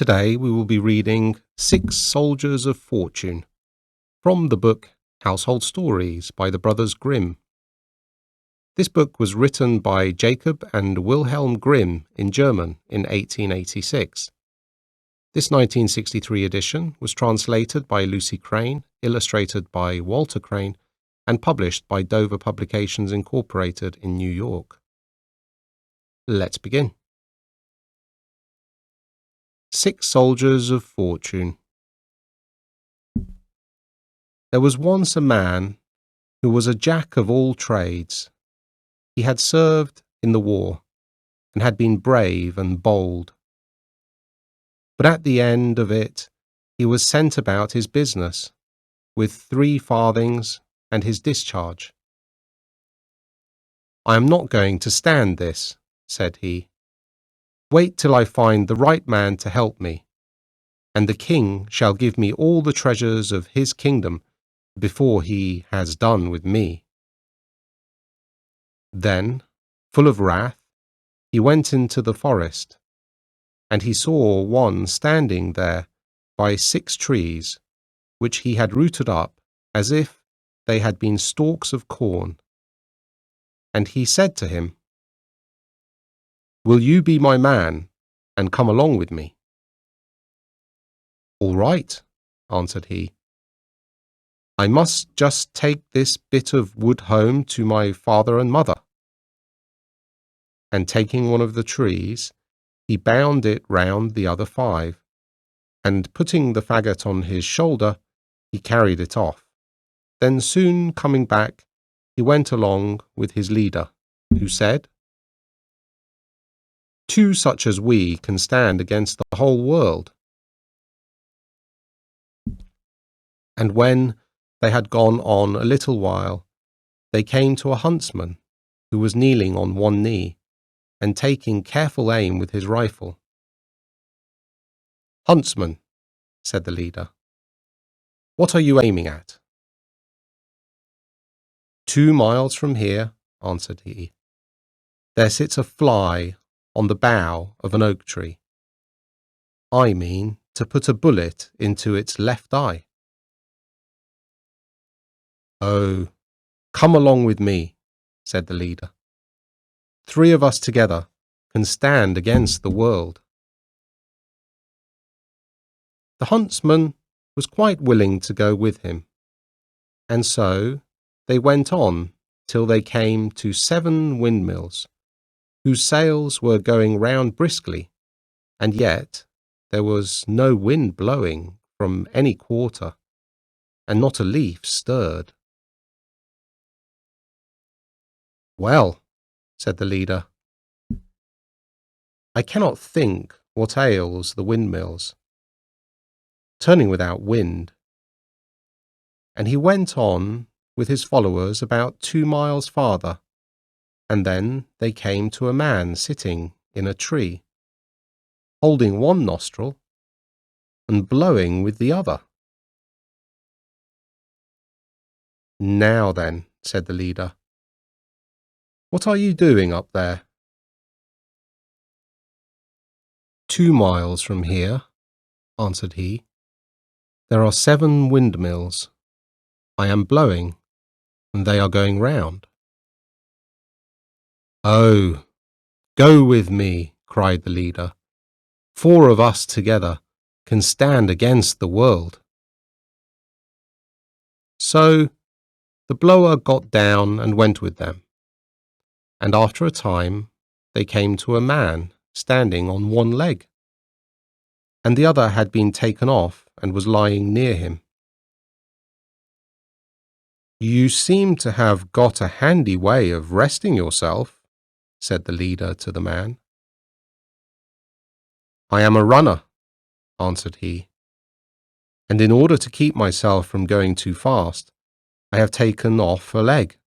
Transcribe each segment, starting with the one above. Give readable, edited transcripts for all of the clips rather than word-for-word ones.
Today we will be reading Six Soldiers of Fortune from the book Household Stories by the Brothers Grimm. This book was written by Jacob and Wilhelm Grimm in German in 1886. This 1963 edition was translated by Lucy Crane, illustrated by Walter Crane, and published by Dover Publications Incorporated in New York. Let's begin. Six Soldiers of Fortune. There was once a man who was a jack of all trades. He had served in the war and had been brave and bold. But at the end of it, he was sent about his business with 3 farthings and his discharge. "I am not going to stand this," said he. "Wait till I find the right man to help me, and the king shall give me all the treasures of his kingdom before he has done with me." Then, full of wrath, he went into the forest, and he saw one standing there by 6 trees, which he had rooted up as if they had been stalks of corn. And he said to him, "Will you be my man and come along with me?" "All right," answered he. "I must just take this bit of wood home to my father and mother." And taking one of the trees, he bound it round the other 5, and putting the faggot on his shoulder, he carried it off. Then soon coming back, he went along with his leader, who said, "2 such as we can stand against the whole world." And when they had gone on a little while, they came to a huntsman who was kneeling on one knee and taking careful aim with his rifle. "Huntsman," said the leader, "what are you aiming at?" "2 miles from here," answered he, "there sits a fly on the bough of an oak tree. I mean to put a bullet into its left eye." "Oh, come along with me," said the leader. "3 of us together can stand against the world." The huntsman was quite willing to go with him, and so they went on till they came to 7 windmills, whose sails were going round briskly, and yet there was no wind blowing from any quarter, and not a leaf stirred. "Well," said the leader, "I cannot think what ails the windmills. Turning without wind." And he went on with his followers about 2 miles farther, and then they came to a man sitting in a tree, holding one nostril and blowing with the other. "Now then," said the leader, "what are you doing up there?" "2 miles from here," answered he, "there are 7 windmills. I am blowing, and they are going round." "Oh, go with me," cried the leader. 4 of us together can stand against the world." So the blower got down and went with them, and after a time they came to a man standing on one leg, and the other had been taken off and was lying near him. "You seem to have got a handy way of resting yourself," said the leader to the man. "I am a runner," answered he, "and in order to keep myself from going too fast, I have taken off a leg.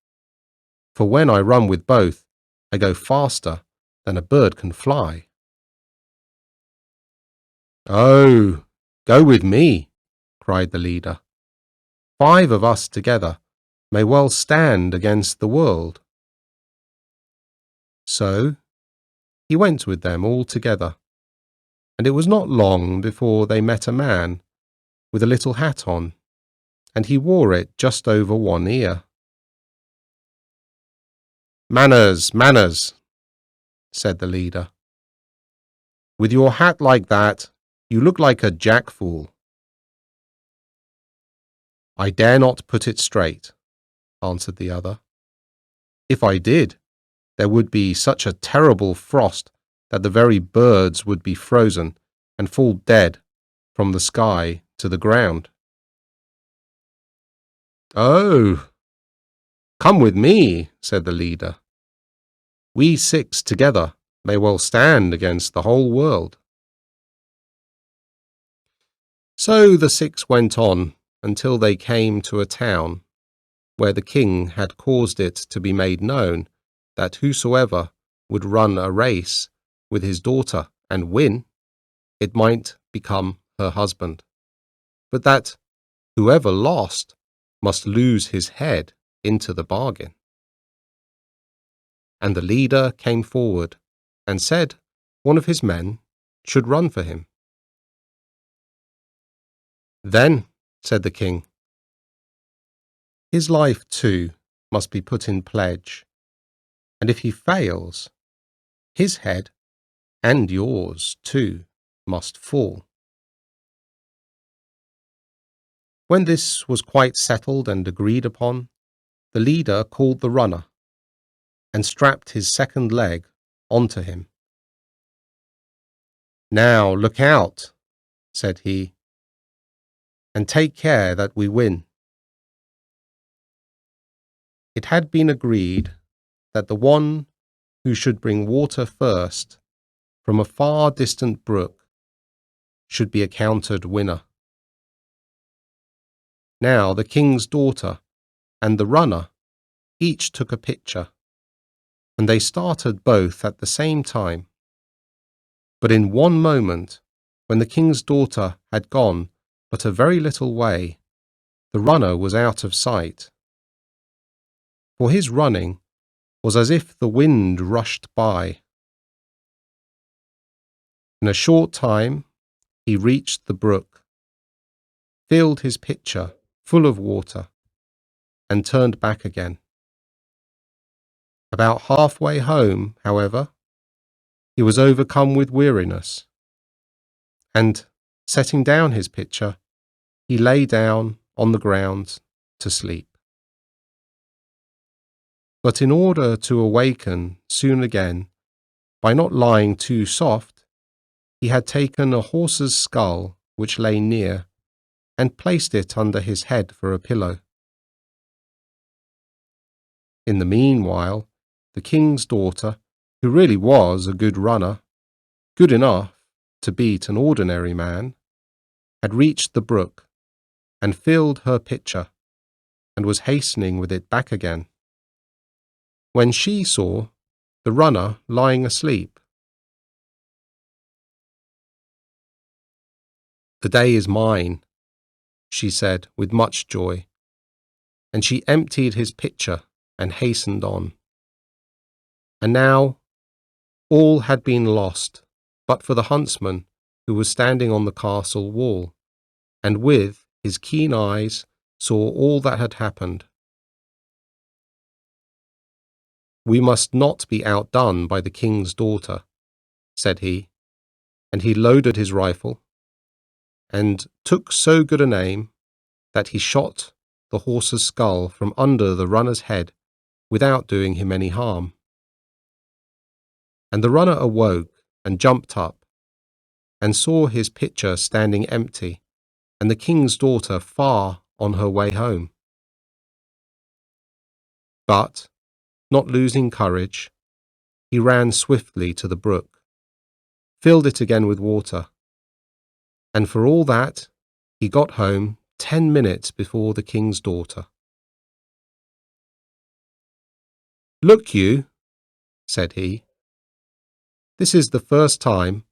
For when I run with both, I go faster than a bird can fly." "Oh, go with me," cried the leader. 5 of us together may well stand against the world." So he went with them all together, and it was not long before they met a man with a little hat on, and he wore it just over one ear. "Manners, manners," said the leader. "With your hat like that, you look like a jack-fool." "I dare not put it straight," answered the other. "If I did, there would be such a terrible frost that the very birds would be frozen and fall dead from the sky to the ground." "Oh, come with me," said the leader. "We 6 together may well stand against the whole world." So the 6 went on until they came to a town where the king had caused it to be made known that whosoever would run a race with his daughter and win, it might become her husband, but that whoever lost must lose his head into the bargain. And the leader came forward and said one of his men should run for him. "Then," said the king, "his life too must be put in pledge, and if he fails, his head and yours too must fall." When this was quite settled and agreed upon, the leader called the runner and strapped his second leg onto him. "Now look out," said he, "and take care that we win." It had been agreed that the one who should bring water first from a far distant brook should be accounted winner. Now the king's daughter and the runner each took a pitcher, and they started both at the same time. But in one moment, when the king's daughter had gone but a very little way, the runner was out of sight. For his running was as if the wind rushed by. In a short time he reached the brook, filled his pitcher full of water, and turned back again. About halfway home, however, he was overcome with weariness, and, setting down his pitcher, he lay down on the ground to sleep. But in order to awaken soon again, by not lying too soft, he had taken a horse's skull which lay near, and placed it under his head for a pillow. In the meanwhile, the king's daughter, who really was a good runner, good enough to beat an ordinary man, had reached the brook and filled her pitcher, and was hastening with it back again, when she saw the runner lying asleep. "The day is mine," she said with much joy, and she emptied his pitcher and hastened on. And now all had been lost but for the huntsman who was standing on the castle wall, and with his keen eyes saw all that had happened. "We must not be outdone by the king's daughter," said he, and he loaded his rifle, and took so good an aim that he shot the horse's skull from under the runner's head without doing him any harm. And the runner awoke and jumped up, and saw his pitcher standing empty, and the king's daughter far on her way home. But, not losing courage, he ran swiftly to the brook, filled it again with water, and for all that he got home 10 minutes before the king's daughter. "Look you," said he, "this is the first time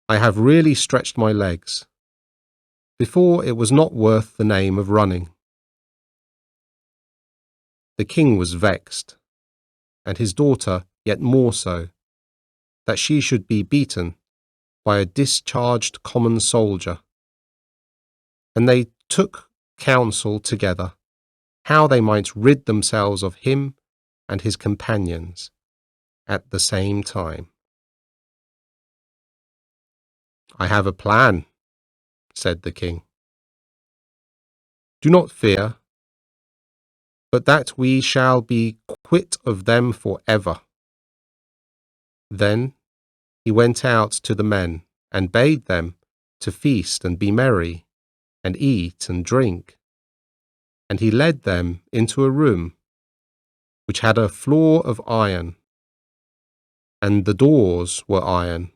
I have really stretched my legs. Before it was not worth the name of running." The king was vexed, and his daughter yet more so, that she should be beaten by a discharged common soldier. And they took counsel together how they might rid themselves of him and his companions at the same time. "I have a plan," said the king. "Do not fear, but that we shall be quit of them for ever." Then he went out to the men and bade them to feast and be merry, and eat and drink. And he led them into a room which had a floor of iron, and the doors were iron,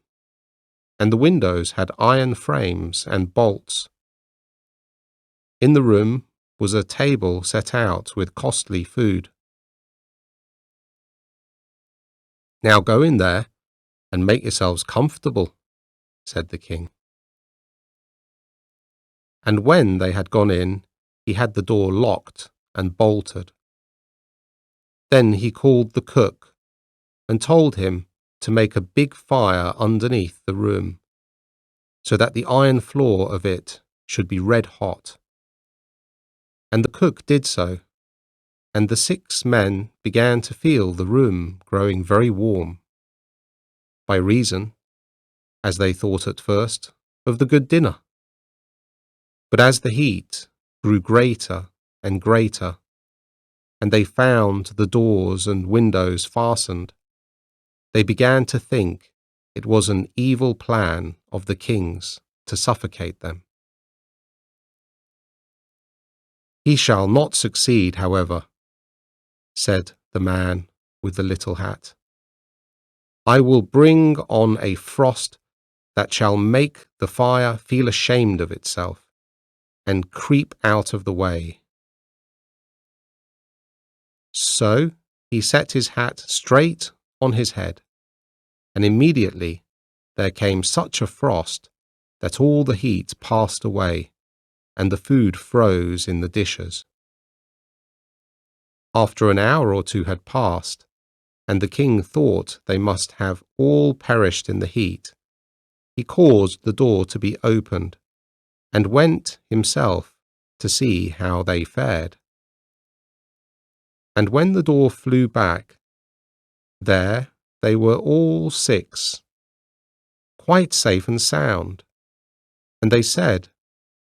and the windows had iron frames and bolts. In the room was a table set out with costly food. "Now go in there and make yourselves comfortable," said the king. And when they had gone in, he had the door locked and bolted. Then he called the cook and told him to make a big fire underneath the room, so that the iron floor of it should be red hot. And the cook did so, and the 6 men began to feel the room growing very warm, by reason, as they thought at first, of the good dinner. But as the heat grew greater and greater, and they found the doors and windows fastened, they began to think it was an evil plan of the king's to suffocate them. "He shall not succeed, however," said the man with the little hat. "I will bring on a frost that shall make the fire feel ashamed of itself and creep out of the way." So he set his hat straight on his head, and immediately there came such a frost that all the heat passed away, and the food froze in the dishes. After an hour or 2 had passed, and the king thought they must have all perished in the heat, he caused the door to be opened, and went himself to see how they fared. And when the door flew back, there they were all 6, quite safe and sound, and they said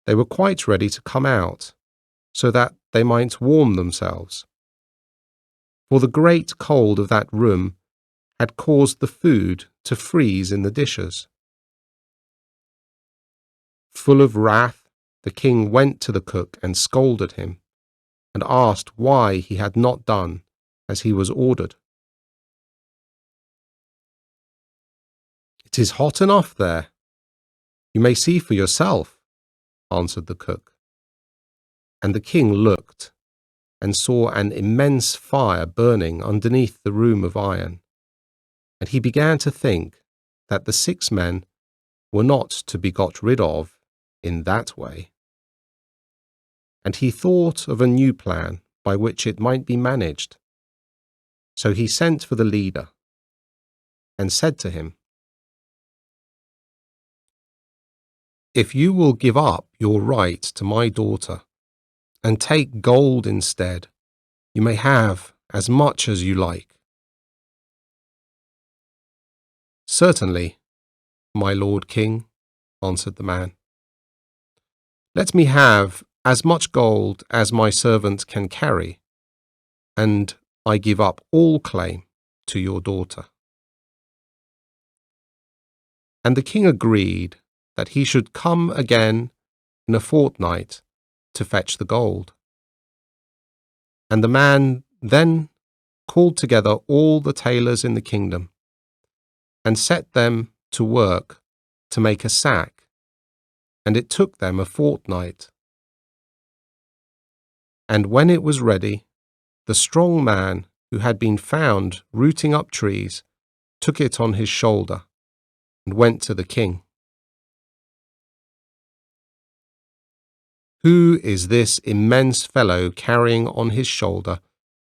they were quite ready to come out, so that they might warm themselves. For the great cold of that room had caused the food to freeze in the dishes. Full of wrath, the king went to the cook and scolded him, and asked why he had not done as he was ordered. "It is hot enough there. You may see for yourself," answered the cook. And the king looked and saw an immense fire burning underneath the room of iron, and he began to think that the 6 men were not to be got rid of in that way. And he thought of a new plan by which it might be managed. So he sent for the leader and said to him, "If you will give up your right to my daughter and take gold instead, you may have as much as you like." "Certainly, my lord king," answered the man. "Let me have as much gold as my servant can carry, and I give up all claim to your daughter." And the king agreed that he should come again in a fortnight to fetch the gold. And the man then called together all the tailors in the kingdom, and set them to work to make a sack, and it took them a fortnight. And when it was ready, the strong man who had been found rooting up trees took it on his shoulder and went to the king. "Who is this immense fellow carrying on his shoulder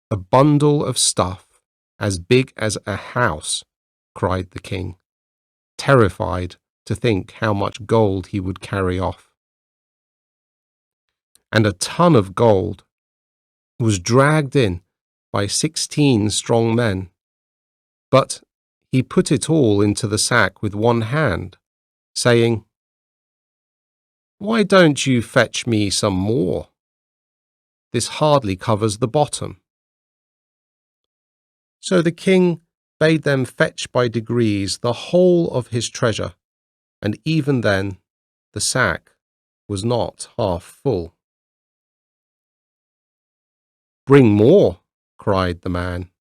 a bundle of stuff as big as a house?" cried the king, terrified to think how much gold he would carry off. And a ton of gold was dragged in by 16 strong men. But he put it all into the sack with one hand, saying, "Why don't you fetch me some more? This hardly covers the bottom." So the king bade them fetch by degrees the whole of his treasure, and even then the sack was not half full. "Bring more," cried the man.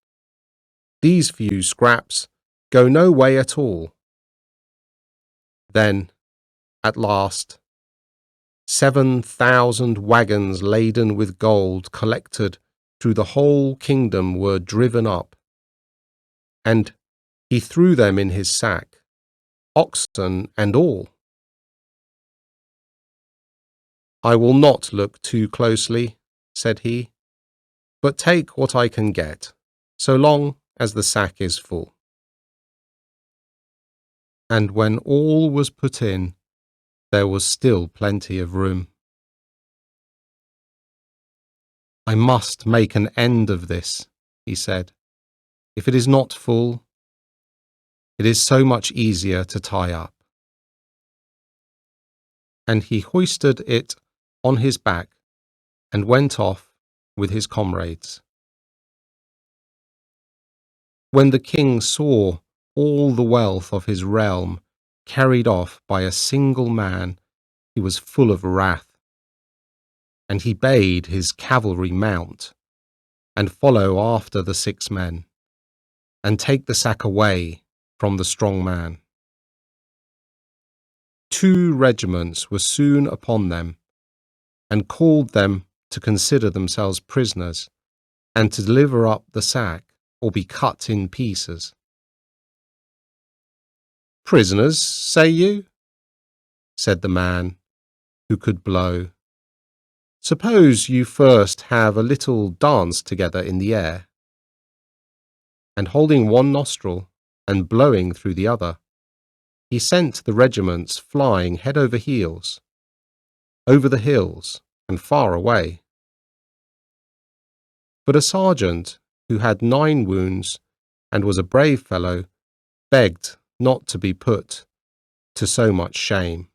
"These few scraps go no way at all." Then, at last, 7,000 wagons laden with gold collected through the whole kingdom were driven up, and he threw them in his sack, oxen and all. "I will not look too closely," said he, "but take what I can get, so long as the sack is full." And when all was put in, there was still plenty of room. "I must make an end of this," he said. "If it is not full, it is so much easier to tie up." And he hoisted it on his back and went off with his comrades. When the king saw all the wealth of his realm carried off by a single man, he was full of wrath, and he bade his cavalry mount and follow after the 6 men, and take the sack away from the strong man. 2 regiments were soon upon them, and called them to consider themselves prisoners, and to deliver up the sack, or be cut in pieces. "Prisoners, say you?" said the man who could blow. "Suppose you first have a little dance together in the air." And holding one nostril and blowing through the other, he sent the regiments flying head over heels, over the hills and far away. But a sergeant who had 9 wounds and was a brave fellow begged not to be put to so much shame.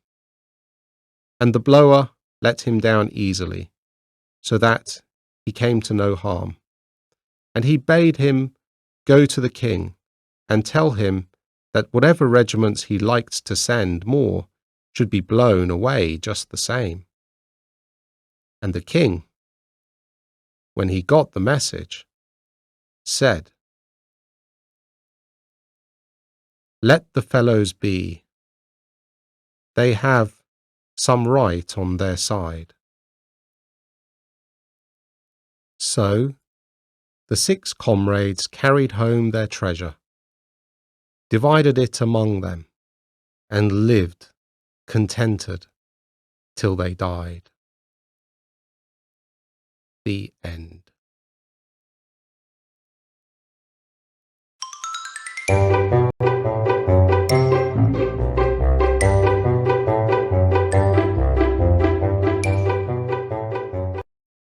And the blower let him down easily, so that he came to no harm. And he bade him go to the king and tell him that whatever regiments he liked to send more should be blown away just the same. And the king, when he got the message, said, "Let the fellows be. They have some right on their side." So the 6 comrades carried home their treasure, divided it among them, and lived contented till they died. The end.